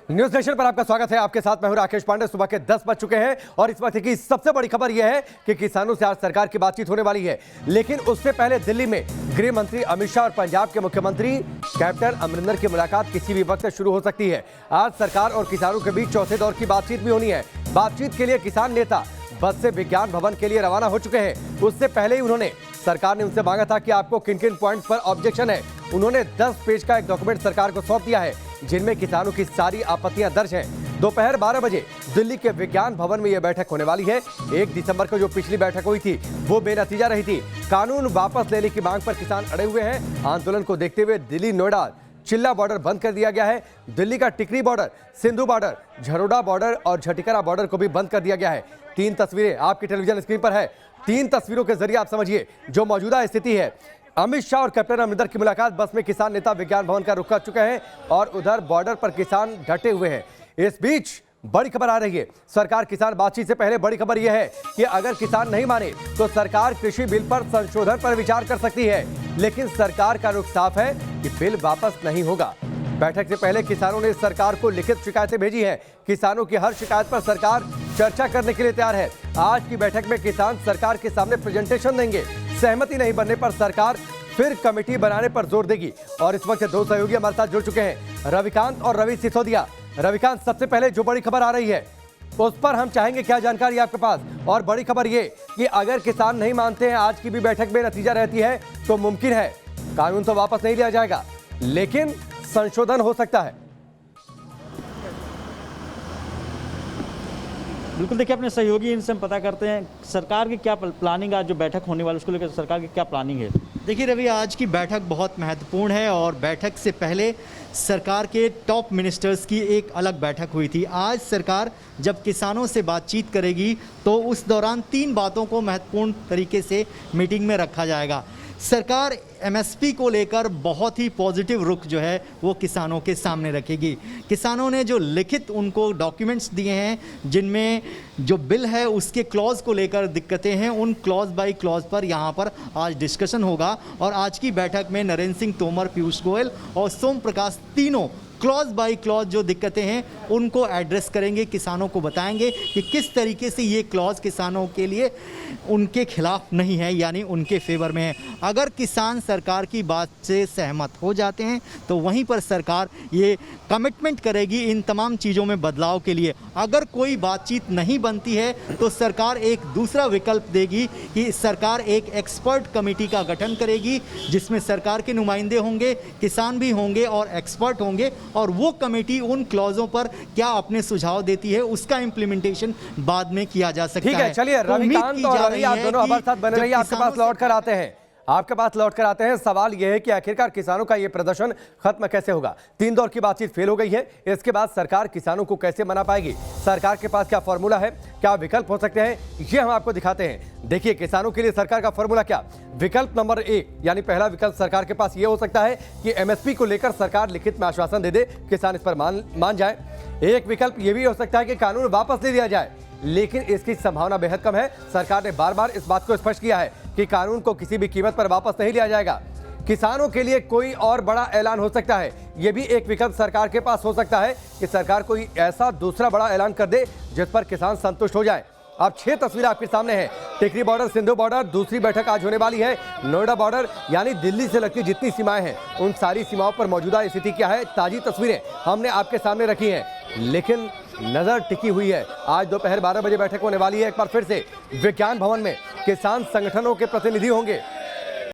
News nation पर आपका स्वागत है। आपके साथ मैं हूं राकेश पांडे। सुबह के 10 बज चुके हैं और इस वक्त की सबसे बड़ी खबर यह है कि किसानों से आज सरकार की बातचीत होने वाली है। लेकिन उससे पहले दिल्ली में गृह मंत्री अमित शाह और पंजाब के मुख्यमंत्री कैप्टन अमरिंदर की मुलाकात किसी भी वक्त शुरू हो सकती है। आज सरकार और किसानों के बीच चौथे दौर की बातचीत भी होनी है। बातचीत के लिए किसान नेता बस से विज्ञान भवन के लिए रवाना हो चुके हैं। उससे पहले ही उन्होंने सरकार ने उनसे मांगा था कि आपको किन किन पॉइंट पर ऑब्जेक्शन है। उन्होंने 10 पेज का एक डॉक्यूमेंट सरकार को सौंप दिया है, जिनमें किसानों की सारी आपत्तियां दर्ज हैं। दोपहर 12 बजे दिल्ली के विज्ञान भवन में यह बैठक होने वाली है। 1 दिसंबर को जो पिछली बैठक हुई थी वो बेनतीजा रही थी। कानून वापस लेने की मांग पर किसान अड़े हुए हैं। आंदोलन को देखते हुए दिल्ली नोएडा चिल्ला बॉर्डर बंद कर दिया गया है। दिल्ली का टिकरी बॉर्डर, सिंधु बॉर्डर, झरोडा बॉर्डर और झटिकरा बॉर्डर को भी बंद कर दिया गया है। 3 तस्वीरें आपकी टेलीविजन स्क्रीन पर है। 3 तस्वीरों के जरिए आप समझिए जो मौजूदा स्थिति है। अमित शाह और कैप्टन अमरिंदर की मुलाकात, बस में किसान नेता विज्ञान भवन का रुख कर चुके हैं और उधर बॉर्डर पर किसान डटे हुए हैं। इस बीच बड़ी खबर आ रही है। सरकार किसान बातचीत से पहले बड़ी खबर यह है कि अगर किसान नहीं माने तो सरकार कृषि बिल पर संशोधन पर विचार कर सकती है। लेकिन सरकार का रुख साफ है कि बिल वापस नहीं होगा। बैठक से पहले किसानों ने सरकार को लिखित शिकायतें भेजी हैं। किसानों की हर शिकायत पर सरकार चर्चा करने के लिए तैयार है। आज की बैठक में किसान सरकार के सामने प्रेजेंटेशन देंगे। सहमति नहीं बनने पर सरकार फिर कमेटी बनाने पर जोर देगी। और इस वक्त 2 सहयोगी हमारे साथ जुड़ चुके हैं, रविकांत और रवि सिसोदिया। रविकांत, सबसे पहले जो बड़ी खबर आ रही है उस पर हम चाहेंगे क्या जानकारी आपके पास। और बड़ी खबर ये कि अगर किसान नहीं मानते हैं, आज की भी बैठक में नतीजा रहती है तो मुमकिन है कानून तो वापस नहीं लिया जाएगा, लेकिन संशोधन हो सकता है। बिल्कुल, देखिए अपने सहयोगी इनसे हम पता करते हैं सरकार की क्या प्लानिंग, आज जो बैठक होने वाली उसको लेकर सरकार की क्या प्लानिंग है। देखिए रवि, आज की बैठक बहुत महत्वपूर्ण है और बैठक से पहले सरकार के टॉप मिनिस्टर्स की एक अलग बैठक हुई थी। आज सरकार जब किसानों से बातचीत करेगी तो उस दौरान 3 बातों को महत्वपूर्ण तरीके से मीटिंग में रखा जाएगा। सरकार एमएसपी को लेकर बहुत ही पॉजिटिव रुख जो है वो किसानों के सामने रखेगी। किसानों ने जो लिखित उनको डॉक्यूमेंट्स दिए हैं, जिनमें जो बिल है उसके क्लॉज को लेकर दिक्कतें हैं, उन क्लॉज बाय क्लॉज पर यहाँ पर आज डिस्कशन होगा। और आज की बैठक में नरेंद्र सिंह तोमर, पीयूष गोयल और सोम प्रकाश तीनों क्लॉज बाय क्लॉज जो दिक्कतें हैं उनको एड्रेस करेंगे, किसानों को बताएंगे कि किस तरीके से ये क्लॉज किसानों के लिए उनके खिलाफ नहीं है, यानी उनके फेवर में है। अगर किसान सरकार की बात से सहमत हो जाते हैं तो वहीं पर सरकार ये कमिटमेंट करेगी इन तमाम चीज़ों में बदलाव के लिए। अगर कोई बातचीत नहीं बनती है तो सरकार एक दूसरा विकल्प देगी कि सरकार एक एक्सपर्ट कमेटी का गठन करेगी, जिसमें सरकार के नुमाइंदे होंगे, किसान भी होंगे और एक्सपर्ट होंगे। और वो कमेटी उन क्लॉजों पर क्या अपने सुझाव देती है उसका इंप्लीमेंटेशन बाद में किया जा सकता है। ठीक है, चलिए रविकांत और रवि, आप दोनों हमारे साथ बने रहिए। आपके पास लौट कर आते हैं। सवाल यह है कि आखिरकार किसानों का यह प्रदर्शन खत्म कैसे होगा। 3 दौर की बातचीत फेल हो गई है। इसके बाद सरकार किसानों को कैसे मना पाएगी? सरकार के पास क्या फॉर्मूला है, क्या विकल्प हो सकते हैं, ये हम आपको दिखाते हैं। देखिए किसानों के लिए सरकार का फॉर्मूला क्या। विकल्प नंबर 1 यानी पहला विकल्प सरकार के पास यह हो सकता है कि एमएसपी को लेकर सरकार लिखित में आश्वासन दे दे, किसान इस पर मान जाए। एक विकल्प यह भी हो सकता है कि कानून वापस ले लिया जाए, लेकिन इसकी संभावना बेहद कम है। सरकार ने बार बार इस बात को स्पष्ट किया है कि कानून को किसी भी कीमत पर वापस नहीं लिया जाएगा। किसानों के लिए कोई और बड़ा ऐलान हो सकता है। यह भी एक विकल्प सरकार के पास हो सकता है कि सरकार कोई ऐसा दूसरा बड़ा ऐलान कर दे जिस पर किसान संतुष्ट हो जाए। अब 6 तस्वीरें आपके सामने हैं। टिकरी बॉर्डर, सिंधु बॉर्डर, दूसरी बैठक आज होने वाली है नोएडा बॉर्डर, यानी दिल्ली से लगती जितनी सीमाएं हैं उन सारी सीमाओं पर मौजूदा स्थिति क्या है, ताजी तस्वीरें हमने आपके सामने रखी हैं। लेकिन नजर टिकी हुई है। आज दोपहर 12 बजे बैठक होने वाली है। एक बार फिर से विज्ञान भवन में किसान संगठनों के प्रतिनिधि होंगे।